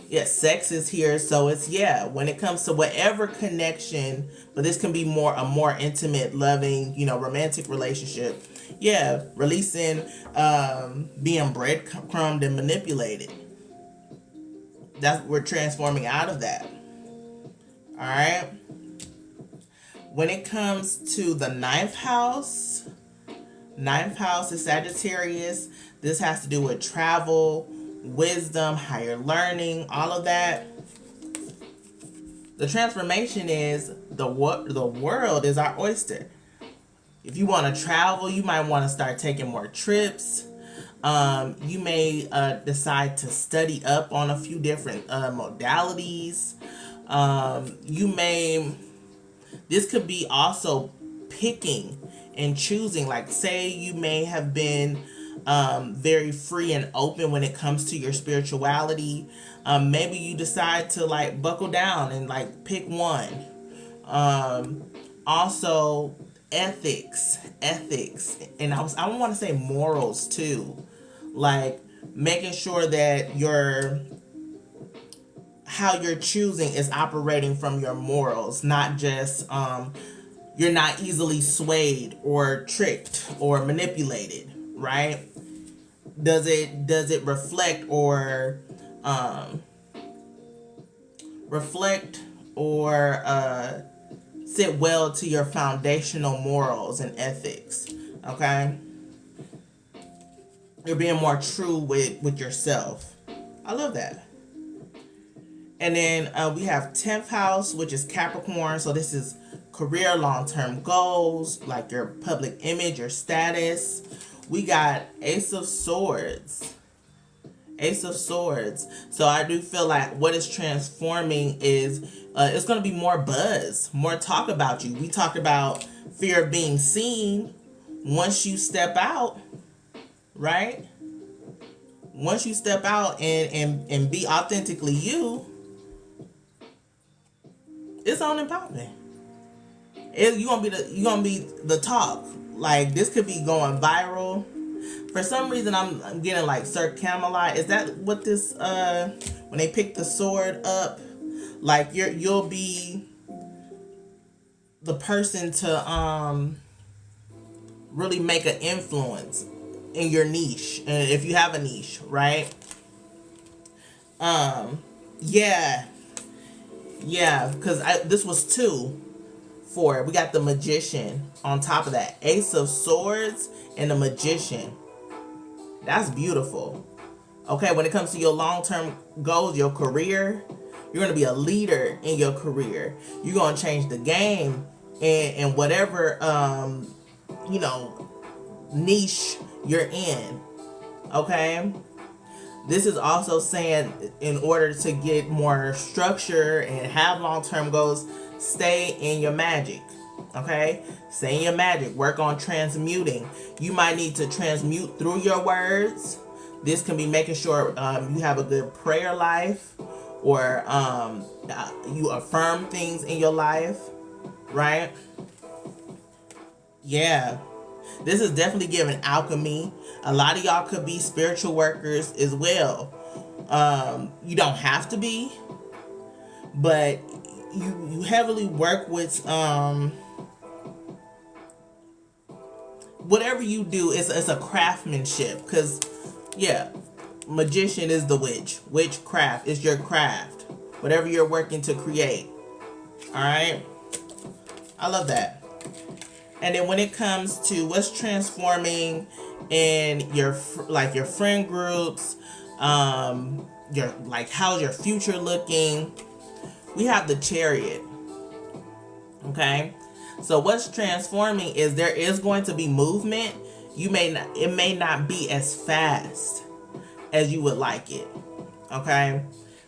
Yes, sex is here, so it's, yeah, when it comes to whatever connection, but this can be a more intimate, loving, you know, romantic relationship. Yeah, releasing being breadcrumbed and manipulated. That's, we're transforming out of that. All right. When it comes to the 9th house, 9th house is Sagittarius. This has to do with travel, wisdom, higher learning, all of that. The transformation is the world is our oyster. If you want to travel, you might want to start taking more trips. You may decide to study up on a few different modalities. This could be also picking and choosing. Like, say you may have been very free and open when it comes to your spirituality. Maybe you decide to like buckle down and like pick one. Also ethics, and I want to say morals too. Like making sure that how you're choosing is operating from your morals, not just you're not easily swayed or tricked or manipulated, right? Does it reflect or sit well to your foundational morals and ethics? Okay, you're being more true with yourself. I love that. And then we have 10th house, which is Capricorn. So this is career, long-term goals, like your public image, your status. We got Ace of Swords. Ace of Swords. So I do feel like what is transforming is it's going to be more buzz, more talk about you. We talked about fear of being seen. Once you step out, right? Once you step out and be authentically you, it's on and popping. You're gonna be the talk. Like this could be going viral. For some reason, I'm getting like Sir Camelot. Is that what this? When they pick the sword up, like you'll be the person to really make an influence in your niche, and if you have a niche, right? Yeah, because this was 2 for it. We got the Magician on top of that, Ace of Swords and the Magician. That's beautiful. Okay, when it comes to your long-term goals, your career, you're going to be a leader in your career. You're going to change the game in whatever, niche you're in. Okay? This is also saying, in order to get more structure and have long-term goals, stay in your magic. Okay? Stay in your magic. Work on transmuting. You might need to transmute through your words. This can be making sure you have a good prayer life, or you affirm things in your life, right? Yeah. This is definitely giving alchemy. A lot of y'all could be spiritual workers as well. You don't have to be, but you heavily work with whatever you do. It's a craftsmanship, because magician is the witch. Witchcraft is your craft. Whatever you're working to create. Alright? I love that. And then when it comes to what's transforming in your friend groups, how's your future looking? We have the Chariot. Okay? So what's transforming is there is going to be movement. It may not be as fast as you would like it. Okay?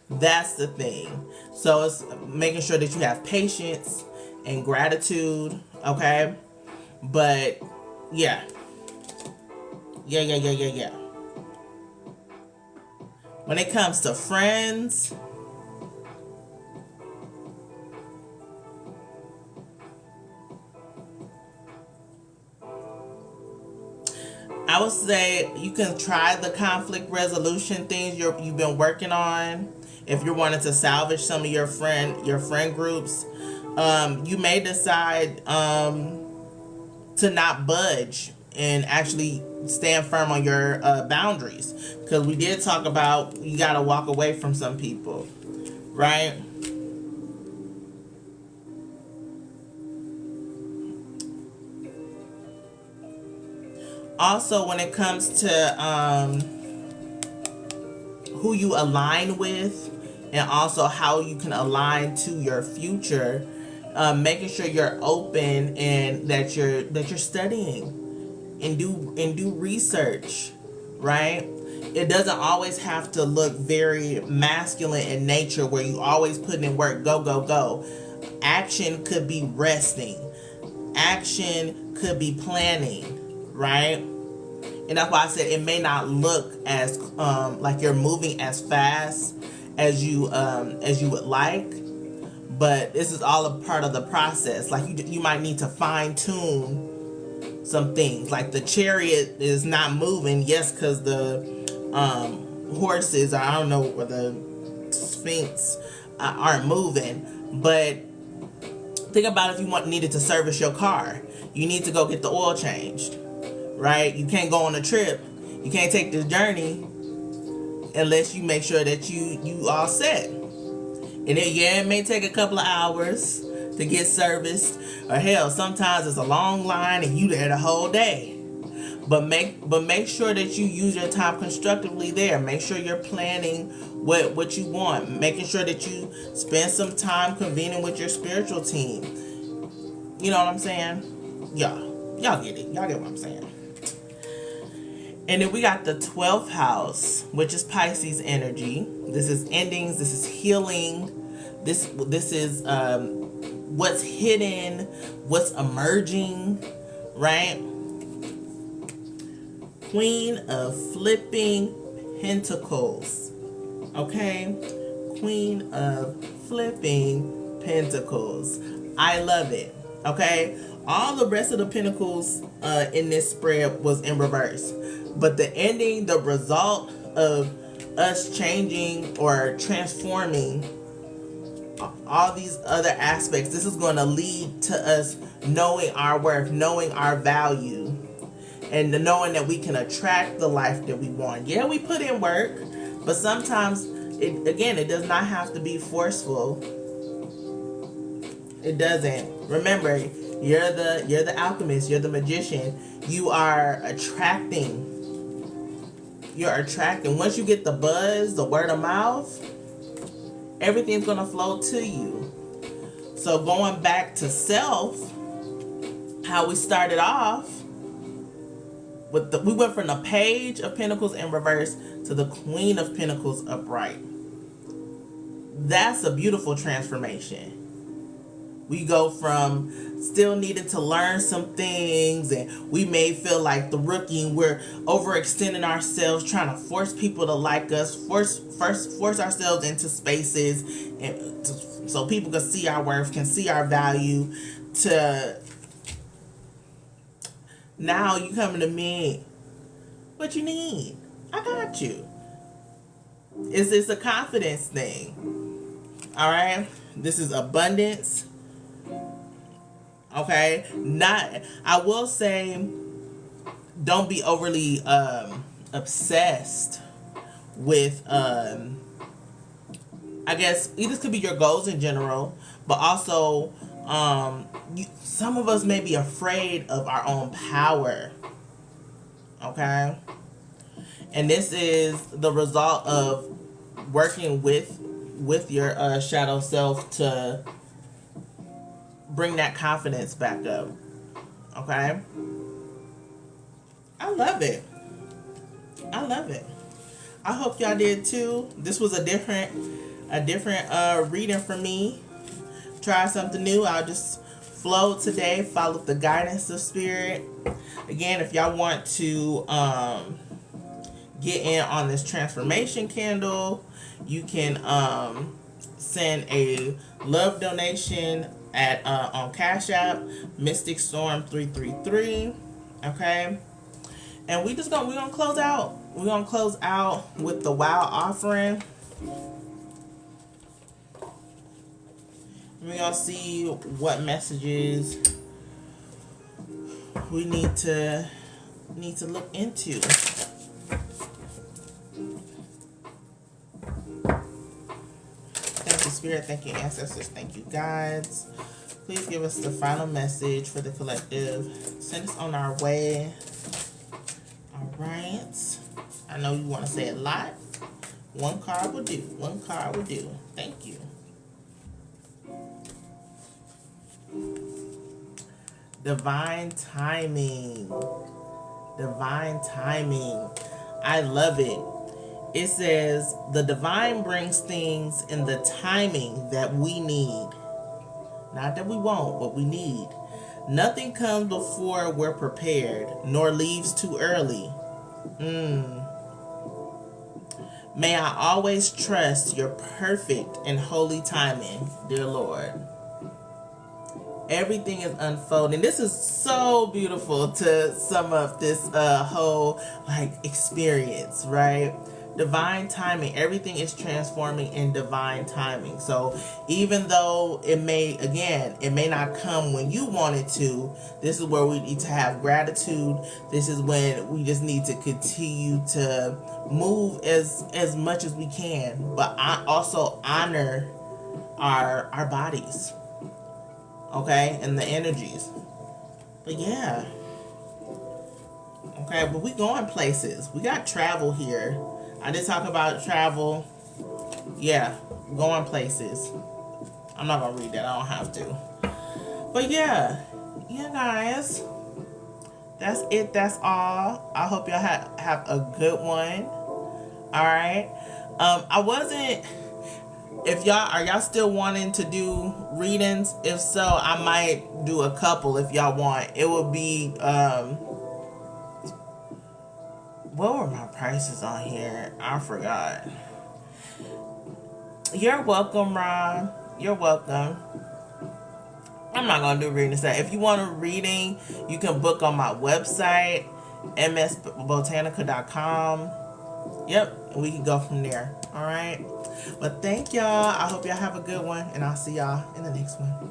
That's the thing. So it's making sure that you have patience and gratitude. Okay? But yeah. When it comes to friends, I would say you can try the conflict resolution things you've been working on. If you're wanting to salvage some of your friend groups, you may decide to not budge and actually stand firm on your boundaries, because we did talk about you got to walk away from some people, right? Also, when it comes to who you align with, and also how you can align to your future, making sure you're open and that you're studying and do research, right? It doesn't always have to look very masculine in nature, where you always putting in work, go. Action could be resting. Action could be planning, right? And that's why I said it may not look as like you're moving as fast as you would like, but this is all a part of the process. Like you might need to fine tune some things. Like the Chariot is not moving, yes, because the horses, or I don't know, or the Sphinx aren't moving. But think about if you needed to service your car, you need to go get the oil changed. Right? You can't go on a trip. You can't take this journey unless you make sure that you all set. And it may take a couple of hours to get serviced. Or hell, sometimes it's a long line and you there the whole day. But make sure that you use your time constructively there. Make sure you're planning what you want. Making sure that you spend some time convening with your spiritual team. You know what I'm saying? Y'all get it. Y'all get what I'm saying. And then we got the 12th house, which is Pisces energy. This is endings. This is healing. This is what's hidden, what's emerging, right? Queen of flipping pentacles. Okay? Queen of flipping pentacles. I love it. Okay? All the rest of the pentacles in this spread was in reverse. But the ending, the result of us changing or transforming all these other aspects, this is going to lead to us knowing our worth, knowing our value. and the knowing that we can attract the life that we want. Yeah, we put in work, but sometimes it does not have to be forceful. It doesn't. Remember, you're the alchemist, you're the magician. You are attracting. You're attracting. Once you get the buzz, the word of mouth, everything's gonna flow to you. So going back to self, how we started off with we went from the Page of Pentacles in reverse to the Queen of Pentacles upright. That's a beautiful transformation. We go from still needing to learn some things, and we may feel like the rookie, and we're overextending ourselves, trying to force people to like us, force ourselves into spaces, and so people can see our worth, can see our value. To now you coming to me, what you need? I got you. It's a confidence thing. All right, this is abundance. Okay, I will say, don't be overly obsessed with I guess this could be your goals in general, but also some of us may be afraid of our own power. Okay, and this is the result of working with your shadow self to bring that confidence back up. Okay, I love it. I love it. I hope y'all did too. This was a different reading for me. Try something new. I'll just flow today. Follow the guidance of spirit. Again, if y'all want to get in on this transformation candle, you can send a love donation at on Cash App, Mystic Storm 333. Okay, and we're gonna close out. We're gonna close out with the Wow offering. We're gonna see what messages we need to look into. Thank you, Spirit. Thank you, ancestors. Thank you, guides. Please give us the final message for the collective. Send us on our way. All right. I know you want to say a lot. One card will do. One card will do. Thank you. Divine timing. Divine timing. I love it. It says, the divine brings things in the timing that we need. Not that we won't, but we need. Nothing comes before we're prepared, nor leaves too early. May I always trust your perfect and holy timing, dear Lord. Everything is unfolding. This is so beautiful to sum up this whole experience, right? Divine timing. Everything is transforming in divine timing. So even though it may not come when you want it to, this is where we need to have gratitude. This is when we just need to continue to move as much as we can, but I also honor our bodies, okay, and the energies. But yeah, okay, but we going places. We got travel here. I did talk about travel. Yeah, going places. I'm not gonna read that. I don't have to. But yeah, guys, that's it. That's all. I hope y'all have a good one. All right. I wasn't. If y'all still wanting to do readings? If so, I might do a couple if y'all want. It would be what were my prices on here? I forgot. You're welcome, Ron. You're welcome. I'm not going to do reading today. If you want a reading, you can book on my website, msbotanica.com. Yep, and we can go from there. All right? But thank y'all. I hope y'all have a good one, and I'll see y'all in the next one.